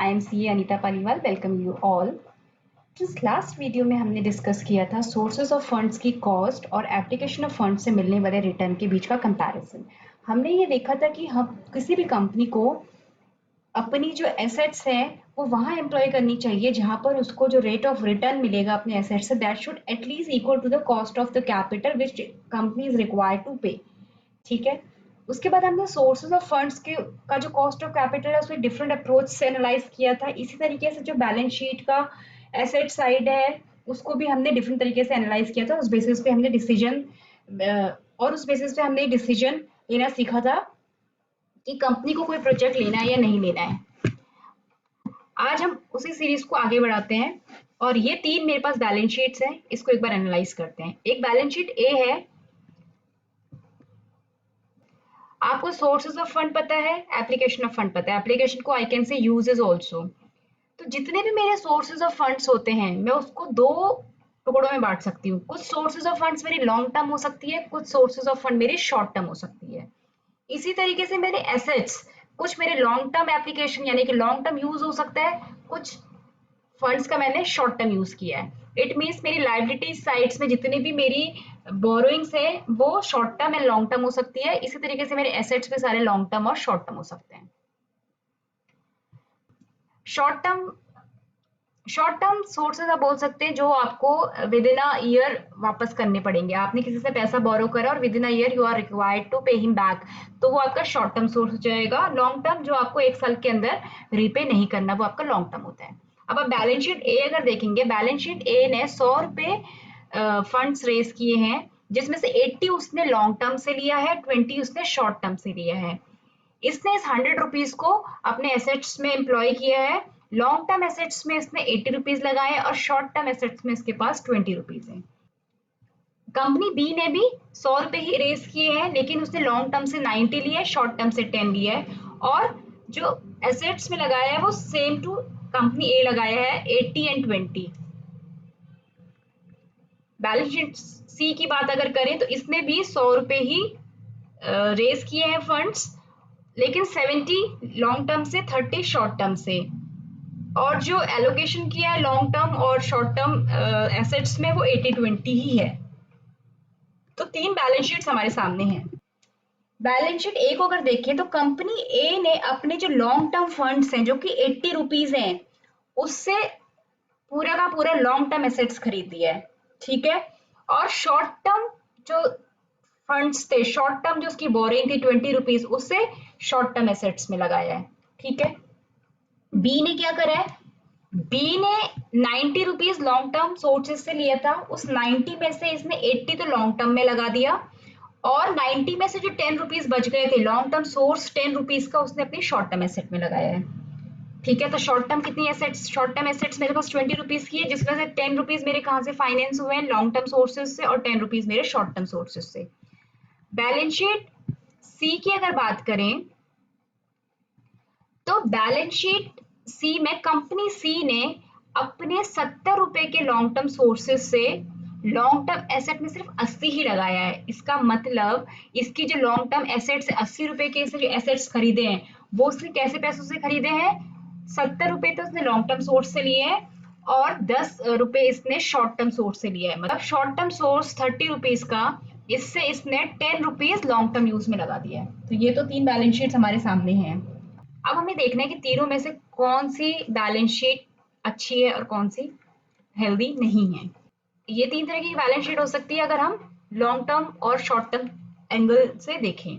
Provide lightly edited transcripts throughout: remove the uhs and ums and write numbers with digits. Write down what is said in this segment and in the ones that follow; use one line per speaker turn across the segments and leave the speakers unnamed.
I am C Anita Paliwal, welcome you all. जिस last video में हमने डिस्कस किया था सोर्सेज ऑफ फंड्स की कॉस्ट और एप्लीकेशन ऑफ फंड से मिलने वाले रिटर्न के बीच का कंपैरिजन। हमने ये देखा था कि हम किसी भी कंपनी को अपनी जो एसेट्स हैं वो वहाँ एम्प्लॉय करनी चाहिए जहाँ पर उसको जो रेट ऑफ रिटर्न मिलेगा अपने एसेट्स से that should at least equal to the cost of the capital which company is required to pay. ठीक है, उसके बाद हमने सोर्सेज ऑफ फंड्स के का जो कॉस्ट ऑफ कैपिटल है उसको डिफरेंट अप्रोच से एनालाइज किया था। इसी तरीके से जो बैलेंस शीट का एसेट साइड है उसको भी हमने डिफरेंट तरीके से एनालाइज किया था। उस बेसिस पे हमने डिसीजन और उस बेसिस पे हमने डिसीजन लेना सीखा था कि कंपनी को कोई प्रोजेक्ट लेना है या नहीं लेना है। आज हम उसी सीरीज को आगे बढ़ाते हैं और ये तीन मेरे पास बैलेंस शीट्स हैं, इसको एक बार एनालाइज करते हैं। एक बैलेंस शीट ए है, आपको सोर्सेज ऑफ फंड पता है, एप्लीकेशन ऑफ फंड पता है। एप्लीकेशन को I can say uses also. तो जितने भी मेरे सोर्सेज ऑफ फंड्स होते हैं मैं उसको दो टुकड़ों में बांट सकती हूँ। कुछ सोर्सेज ऑफ फंड्स मेरी लॉन्ग टर्म हो सकती है, कुछ सोर्सेज ऑफ फंड मेरी शॉर्ट टर्म हो सकती है। इसी तरीके से मेरे एसेट्स कुछ मेरे लॉन्ग टर्म एप्लीकेशन यानी कि लॉन्ग टर्म यूज हो सकता है, कुछ फंड्स का मैंने शॉर्ट टर्म यूज किया है। इट मीन्स मेरी लाइबिलिटी साइड्स में जितनी भी मेरी बोरोइंग्स है वो short term and long term हो सकती है। इसी तरीके से मेरे एसेट्स में सारे लॉन्ग टर्म और शॉर्ट टर्म हो सकते हैं। शॉर्ट टर्म सोर्सेज आप बोल सकते हैं जो आपको विद इन अ ईयर वापस करने पड़ेंगे। आपने किसी से पैसा बोरो करा और within a year you are required to pay him back, तो वो आपका शॉर्ट टर्म सोर्स हो जाएगा। लॉन्ग टर्म जो आपको एक साल के अंदर रीपे नहीं करना वो आपका लॉन्ग टर्म होता है। अब आप बैलेंस शीट ए अगर देखेंगे, बैलेंस शीट ए ने 100 रुपए फंड्स रेज किए हैं, जिसमें से 80 उसने लॉन्ग टर्म से लिया है, 20 उसने शॉर्ट टर्म से लिया है। इसने इस 100 रुपीज को अपने एसेट्स में एम्प्लॉय किया है। लॉन्ग टर्म एसेट्स में इसने 80 रुपीज लगाए और शॉर्ट टर्म एसेट्स में इसके पास 20 रुपीज है। कंपनी बी ने भी 100 रुपए ही रेस किए हैं, लेकिन उसने लॉन्ग टर्म से 90 लिया है, शॉर्ट टर्म से 10 लिया है और जो एसेट्स में लगाया है वो सेम टू कंपनी ए लगाया है, 80 एंड 20। बैलेंस शीट सी की बात अगर करें तो इसने भी 100 रुपए ही रेस किए हैं फंड्स, लेकिन 70 लॉन्ग टर्म से, 30 शॉर्ट टर्म से, और जो एलोकेशन किया है लॉन्ग टर्म और शॉर्ट टर्म एसेट्स में वो 80-20 ही है। तो तीन बैलेंस शीट्स हमारे सामने हैं। बैलेंस शीट ए को अगर देखें तो कंपनी ए ने अपने जो लॉन्ग टर्म फंड्स हैं जो कि 80 रुपीज हैं उससे पूरा का पूरा लॉन्ग टर्म एसेट्स खरीद दिया है। ठीक है, और शॉर्ट टर्म जो फंड्स थे, शॉर्ट टर्म जो उसकी बोरिंग थी 20 रुपीज, उससे शॉर्ट टर्म एसेट्स में लगाया है। ठीक है, बी ने क्या करा है, बी ने 90 रुपीज लॉन्ग टर्म सोर्सेज से लिया था, उस 90 में से इसने 80 तो लॉन्ग टर्म में लगा दिया और 90 में से जो 10 रुपीज बच गए थे लॉन्ग टर्म सोर्स 10 रुपीज का उसने अपनी शॉर्ट टर्म एसेट में लगाया है। ठीक है, तो शॉर्ट टर्म कितनी एसेट्स, शॉर्ट टर्म एसेट्स मेरे पास 20 रुपीज की है, जिसमें से 10 रुपीज मेरे कहाँ से फाइनेंस हुए हैं, लॉन्ग टर्म सोर्सेज से, और 10 रुपीज मेरे शॉर्ट टर्म सोर्सेज से। बैलेंस शीट सी की अगर बात करें तो बैलेंस शीट सी में कंपनी सी ने अपने 70 रुपए के लॉन्ग टर्म सोर्सेज से लॉन्ग टर्म एसेट में सिर्फ 80 ही लगाया है। इसका मतलब इसकी जो लॉन्ग टर्म एसेट्स 80 रुपए के जो एसेट्स खरीदे हैं वो उसने कैसे पैसों से खरीदे हैं, 70 रुपए तो उसने लॉन्ग टर्म सोर्स से लिए हैं और 10 रुपए इसने शॉर्ट टर्म सोर्स से लिया है। मतलब शॉर्ट टर्म सोर्स 30 रुपीज का, इससे इसने 10 रुपीज लॉन्ग टर्म यूज में लगा दिया है। तो ये तो तीन बैलेंस शीट हमारे सामने हैं। अब हमें देखना है कि तीनों में से कौन सी बैलेंस शीट अच्छी है और कौन सी हेल्दी नहीं है। ये तीन तरह की बैलेंस शीट हो सकती है अगर हम लॉन्ग टर्म और शॉर्ट टर्म एंगल से देखें।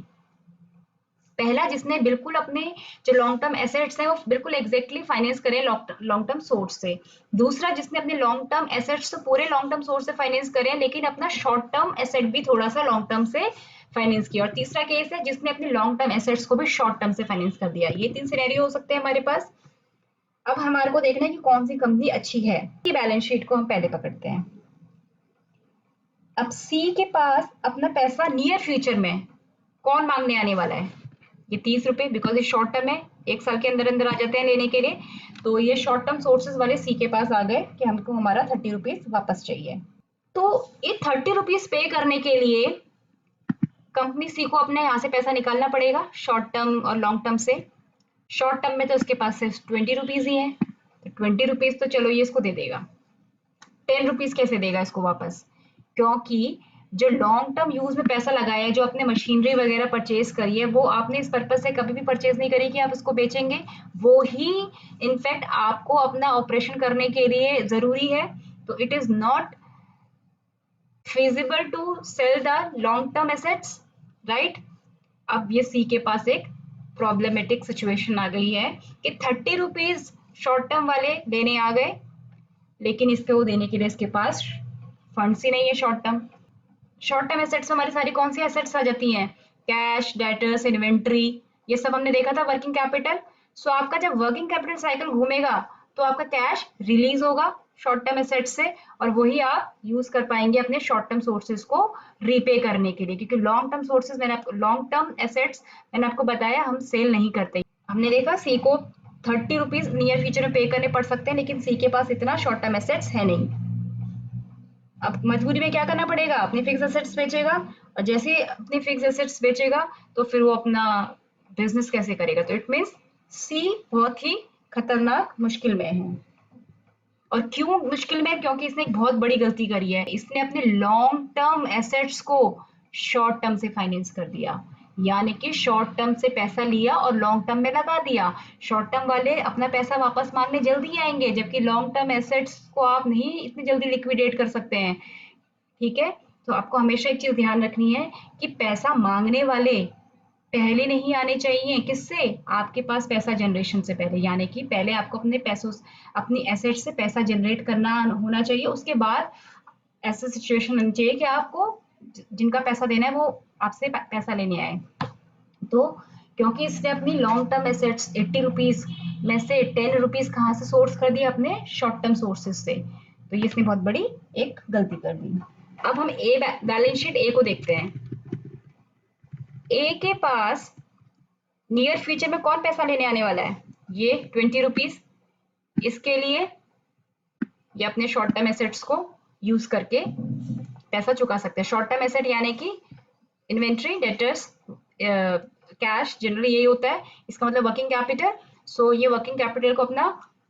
पहला, जिसने बिल्कुल अपने जो लॉन्ग टर्म एसेट्स हैं वो बिल्कुल एग्जैक्टली फाइनेंस करें लॉन्ग टर्म सोर्स से। दूसरा, जिसने अपने लॉन्ग टर्म एसेट्स तो पूरे लॉन्ग टर्म सोर्स से फाइनेंस करें लेकिन अपना शॉर्ट टर्म एसेट भी थोड़ा सा लॉन्ग टर्म से फाइनेंस किया। और तीसरा केस है जिसने अपने लॉन्ग टर्म एसेट्स को भी शॉर्ट टर्म से फाइनेंस कर दिया। ये तीन सिनेरियो हो सकते हैं हमारे पास। अब हमारे को देखना है कि कौन सी कंपनी अच्छी है। बैलेंस शीट को हम पहले पकड़ते हैं। अब सी के पास अपना पैसा नियर फ्यूचर में कौन मांगने आने वाला है, ये 30 रुपए, बिकॉज ये शॉर्ट टर्म है, एक साल के अंदर अंदर आ जाते हैं लेने के लिए। तो ये शॉर्ट टर्म सोर्सेज वाले सी के पास आ गए कि हमको हमारा 30 रुपीज वापस चाहिए। तो ये 30 रुपीज पे करने के लिए कंपनी सी को अपने यहाँ से पैसा निकालना पड़ेगा शॉर्ट टर्म और लॉन्ग टर्म से। शॉर्ट टर्म में तो इसके पास सिर्फ 20 रुपीज ही है, तो 20 रुपीज तो चलो ये इसको दे देगा। 10 रुपीज कैसे देगा इसको वापस? क्योंकि जो लॉन्ग टर्म यूज में पैसा लगाया है, जो अपने मशीनरी वगैरह परचेज करी है, वो आपने इस पर्पज से कभी भी परचेज नहीं करी कि आप उसको बेचेंगे, वो ही इनफैक्ट आपको अपना ऑपरेशन करने के लिए जरूरी है। तो it is not feasible to sell the long term assets, right? अब ये सी के पास एक प्रॉब्लमेटिक सिचुएशन आ गई है कि 30 रुपीज शॉर्ट टर्म वाले देने आ गए, लेकिन इसको देने के लिए इसके पास फंड्स ही नहीं है। शॉर्ट टर्म एसेट्स हमारी सारी कौन सी एसेट्स आ जाती हैं? कैश, डेटर्स, इन्वेंट्री, ये सब हमने देखा था वर्किंग कैपिटल। सो आपका जब वर्किंग कैपिटल साइकिल घूमेगा तो आपका कैश रिलीज होगा शॉर्ट टर्म एसेट्स से, और वही आप यूज कर पाएंगे अपने शॉर्ट टर्म सोर्सेज को रीपे करने के लिए। क्योंकि long term sources long term assets मैंने आपको बताया हम सेल नहीं करते। हमने देखा सी को 30 रुपीज नियर फ्यूचर में पे करने पड़ सकते हैं, लेकिन सी के पास इतना शॉर्ट टर्म एसेट्स है नहीं। अब मजबूरी में क्या करना पड़ेगा? अपने फिक्स एसेट्स बेचेगा, और जैसे ही अपने फिक्स एसेट्स बेचेगा तो फिर वो अपना बिजनेस कैसे करेगा? तो इट मीन्स सी बहुत ही खतरनाक मुश्किल में है। और क्यों मुश्किल में? क्योंकि इसने एक बहुत बड़ी गलती करी है, इसने अपने लॉन्ग टर्म एसेट्स को शॉर्ट टर्म से फाइनेंस कर दिया, यानी कि शॉर्ट टर्म से पैसा लिया और लॉन्ग टर्म में लगा दिया। शॉर्ट टर्म वाले अपना पैसा वापस मांगने जल्दी आएंगे, जबकि लॉन्ग टर्म एसेट्स को आप नहीं इतनी जल्दी लिक्विडेट कर सकते हैं। ठीक है, तो आपको हमेशा एक चीज ध्यान रखनी है कि पैसा मांगने वाले पहले नहीं आने चाहिए। किससे? आपके पास पैसा जनरेशन से पहले, यानी कि पहले आपको अपने पैसों, अपनी एसेट से पैसा जनरेट करना होना चाहिए, उसके बाद ऐसा सिचुएशन होनी चाहिए कि आपको जिनका पैसा देना है वो आपसे पैसा लेने आए। तो क्योंकि इसने अपनी लॉन्ग टर्म एसेट्स 80 रुपीज में से 10 रुपीज कहाँ से सोर्स कर दिया? अपने शॉर्ट टर्म सोर्सेज से। तो ये इसने बहुत बड़ी एक गलती कर दी। अब हम ए बैलेंस शीट ए को देखते हैं। ए के पास नियर फ्यूचर में कौन पैसा लेने आने वाला है? ये 20 रुपीज। इसके लिए ये अपने शॉर्ट टर्म एसेट्स को यूज करके पैसा चुका सकते हैं। शॉर्ट टर्म एसेट यानी कि इन्वेंट्री, डेटर्स, कैश, जनरली यही होता है। इसका मतलब वर्किंग कैपिटल। सो ये वर्किंग कैपिटल को अपना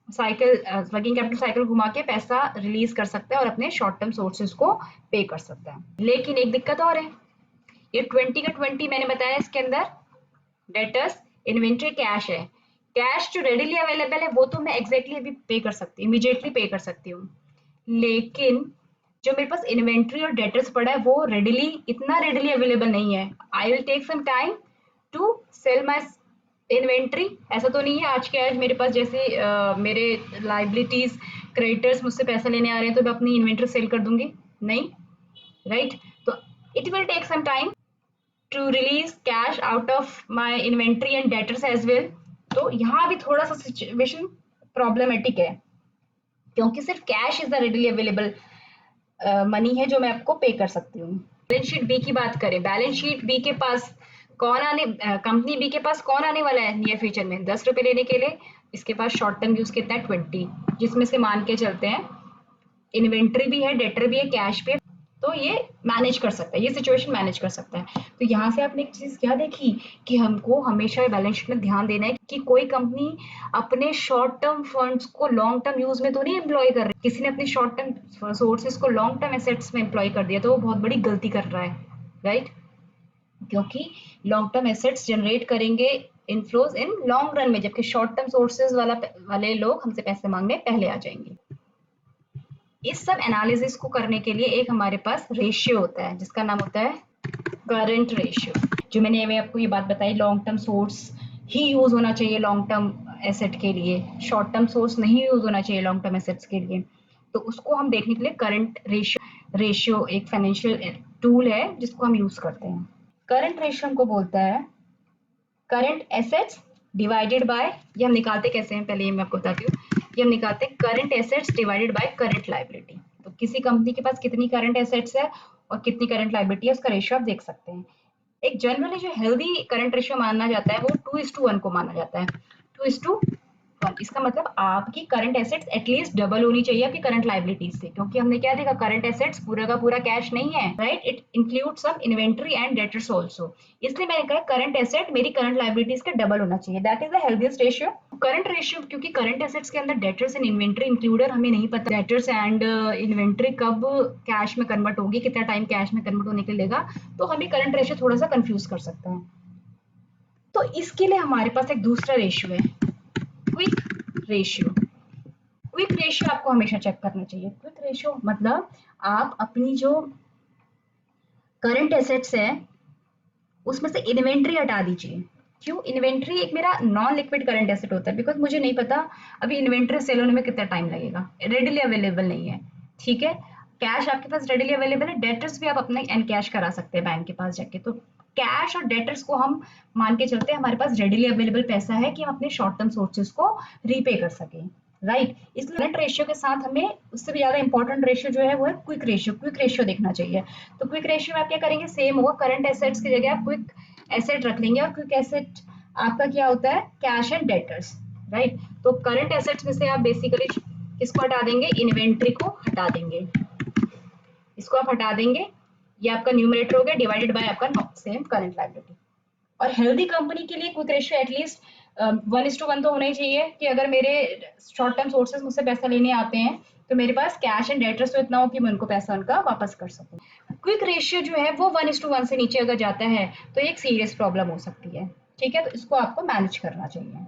साइकिल, वर्किंग कैपिटल साइकिल घुमा के पैसा रिलीज कर सकता है और अपने शॉर्ट टर्म सोर्सेज को पे कर सकता है। लेकिन एक दिक्कत और है, ये 20 का 20 मैंने बताया, इसके अंदर डेटर्स, इन्वेंट्री, कैश है। कैश जो रेडिली अवेलेबल है वो तो मैं एग्जैक्टली अभी पे कर सकती हूँ, इमीडिएटली पे कर सकती हूँ, लेकिन जो मेरे पास इन्वेंट्री और डेटर्स पड़ा है वो इतना रेडिली अवेलेबल नहीं है। I will take some time to sell my inventory. ऐसा तो नहीं है आज के आज मेरे पास जैसे मेरे लाइबिलिटीज, क्रेडिटर्स मुझसे पैसा लेने आ रहे हैं तो मैं अपनी इन्वेंट्री सेल कर दूंगी, नहीं, राइट? तो it will take some time to release cash out of my inventory and debtors as well। तो यहाँ भी थोड़ा सा सिचुएशन प्रॉब्लमेटिक है, क्योंकि सिर्फ cash is the readily available money है जो मैं आपको पे कर सकती हूँ। बैलेंस शीट बी की बात करें, बैलेंस शीट बी के पास कंपनी बी के पास कौन आने वाला है नियर फ्यूचर में? 10 रुपए लेने के लिए इसके पास शॉर्ट टर्म यूज कितना है? 20, जिसमें से मान के चलते हैं इन्वेंट्री भी है, डेटर भी है, कैश भी है, तो ये मैनेज कर सकता है, ये सिचुएशन मैनेज कर सकता है। तो यहाँ से आपने एक चीज क्या देखी कि हमको हमेशा बैलेंस शीट में ध्यान देना है कि कोई कंपनी अपने शॉर्ट टर्म फंड्स को लॉन्ग टर्म यूज में तो नहीं एम्प्लॉय कर रही। किसी ने अपने शॉर्ट टर्म सोर्सेज को लॉन्ग टर्म एसेट्स में एम्प्लॉय कर दिया तो वो बहुत बड़ी गलती कर रहा है, राइट? क्योंकि लॉन्ग टर्म एसेट्स जनरेट करेंगे इनफ्लोज इन लॉन्ग रन में, जबकि शॉर्ट टर्म सोर्सेज वाले लोग हमसे पैसे मांगने पहले आ जाएंगे। इस सब एनालिसिस को करने के लिए एक हमारे पास रेशियो होता है जिसका नाम होता है करंट रेशियो। जो मैंने आपको ये बात बताई, लॉन्ग टर्म सोर्स ही यूज होना चाहिए लॉन्ग टर्म एसेट के लिए, शॉर्ट टर्म सोर्स नहीं यूज होना चाहिए लॉन्ग टर्म एसेट्स के लिए। तो उसको हम देखने के लिए करंट रेशियो एक फाइनेंशियल टूल है जिसको हम यूज करते हैं। करंट रेशियो हमको बोलता है करंट एसेट्स डिवाइडेड बाय, ये हम निकालते कैसे हैं पहले ये मैं आपको बताती हूँ। ये हम निकालते हैं current assets divided by current liability. तो किसी कंपनी के पास कितनी करंट एसेट्स है और कितनी करंट लायबिलिटी है उसका रेशियो आप देख सकते हैं। एक जनरली जो हेल्दी करंट रेशियो माना जाता है वो 2:1 को माना जाता है, 2:1 1। इसका मतलब आपकी करंट एसेट्स एटलीस्ट डबल होनी चाहिए आपकी करंट लाइबिलिटीज से, क्योंकि हमने क्या देखा करंट एसेट्स पूरा का पूरा कैश नहीं है, right, it include some inventory and debtors also. इसलिए मैंने कहा करंट एसेट मेरी करंट लाइबिलिटीज का डबल होना चाहिए, that is the healthiest ratio. Current ratio, क्योंकि करंट एसेट्स के अंदर डेटर्स एंड इन्वेंट्री इंक्लूडेड, हमें नहीं पता डेटर्स एंड इन्वेंट्री कब कैश में कन्वर्ट होगी, कितना टाइम कैश में कन्वर्ट होने के लेगा, तो हमें करंट रेशियो थोड़ा सा कंफ्यूज कर सकता है। तो इसके लिए हमारे पास एक दूसरा रेशियो है, क्विक रेशियो। क्विक रेशियो आपको हमेशा चेक करना चाहिए। क्विक रेशियो मतलब आप अपनी जो करंट एसेट्स है उसमें से इन्वेंट्री हटा दीजिए। क्यों? इन्वेंट्री एक मेरा नॉन लिक्विड करंट एसेट होता है, बिकॉज मुझे नहीं पता अभी इन्वेंट्री सेल होने में कितना टाइम लगेगा, रेडिली अवेलेबल नहीं है, ठीक है। कैश आपके पास रेडिली अवेलेबल है, डेटर्स भी आप अपना एन कैश करा सकते हैं बैंक के पास जाके। तो कैश और डेटर्स को हम मान के चलते हैं हमारे पास रेडिली अवेलेबल पैसा है कि हम अपने शॉर्ट टर्म सोर्सेज को रीपे कर सकें, राइट। इसलिए करंट रेशियो के साथ हमें उससे भी ज्यादा इंपॉर्टेंट रेशियो जो है वो है क्विक रेशियो। क्विक रेशियो देखना चाहिए। तो क्विक रेशियो में आप क्या करेंगे, सेम होगा, करंट एसेट्स की जगह आप क्विक एसेट रख लेंगे, और क्विक एसेट आपका क्या होता है, कैश एंड डेटर्स, राइट। तो करंट एसेट्स में से आप बेसिकली किसको हटा देंगे, इन्वेंट्री को हटा देंगे, इसको आप हटा देंगे, ये आपका न्यूमरेटर हो गया डिवाइडेड बाय आपका सेम करंट लायबिलिटी। और हेल्दी कंपनी के लिए क्विक रेशियो एटलीस्ट 1:1 तो होना ही चाहिए, कि अगर मेरे शॉर्ट टर्म सोर्सेज मुझसे पैसा लेने आते हैं तो मेरे पास कैश एंड डेटर्स तो इतना हो कि मैं उनको पैसा उनका वापस कर सकूं। क्विक रेशियो जो है वो 1:1 से नीचे अगर जाता है तो एक सीरियस प्रॉब्लम हो सकती है, ठीक है। तो इसको आपको मैनेज करना चाहिए।